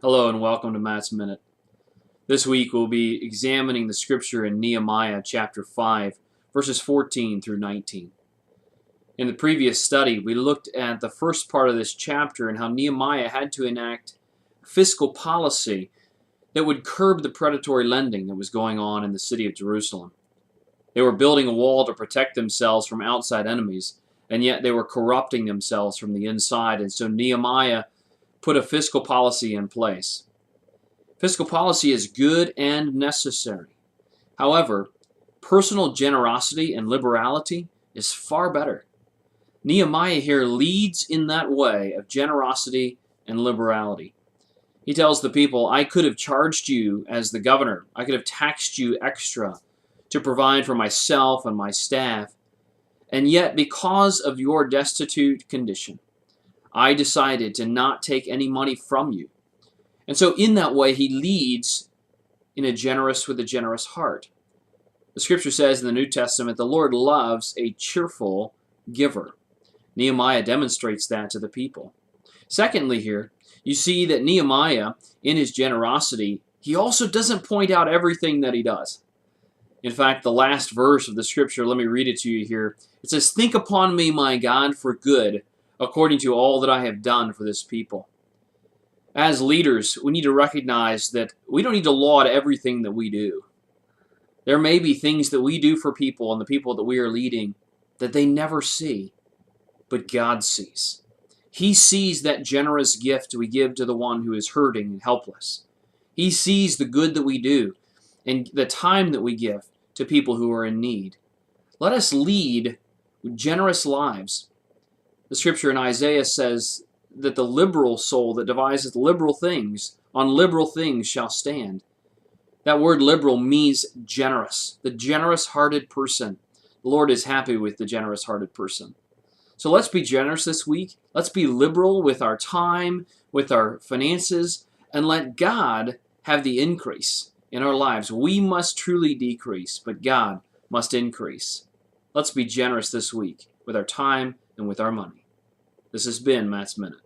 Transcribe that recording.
Hello and welcome to Matt's Minute. This week we'll be examining the scripture in Nehemiah chapter 5, verses 14 through 19. In the previous study, we looked at the first part of this chapter and how Nehemiah had to enact fiscal policy that would curb the predatory lending that was going on in the city of Jerusalem. They were building a wall to protect themselves from outside enemies, and yet they were corrupting themselves from the inside, and so Nehemiah put a fiscal policy in place. Fiscal policy is good and necessary. However, personal generosity and liberality is far better. Nehemiah here leads in that way of generosity and liberality. He tells the people, I could have charged you as the governor. I could have taxed you extra to provide for myself and my staff. And yet, because of your destitute condition, I decided to not take any money from you. And so in that way, he leads with a generous heart. The scripture says in the New Testament, the Lord loves a cheerful giver. Nehemiah demonstrates that to the people. Secondly here, you see that Nehemiah, in his generosity, he also doesn't point out everything that he does. In fact, the last verse of the scripture, let me read it to you here. It says, think upon me, my God, for good, according to all that I have done for this people. As leaders, we need to recognize that we don't need to laud everything that we do. There may be things that we do for people and the people that we are leading that they never see, but God sees. He sees that generous gift we give to the one who is hurting and helpless. He sees the good that we do and the time that we give to people who are in need. Let us lead generous lives. The scripture in Isaiah says that the liberal soul that devises liberal things on liberal things shall stand. That word liberal means generous, the generous-hearted person. The Lord is happy with the generous-hearted person. So let's be generous this week. Let's be liberal with our time, with our finances, and let God have the increase in our lives. We must truly decrease, but God must increase. Let's be generous this week with our time and with our money. This has been Matt's Minute.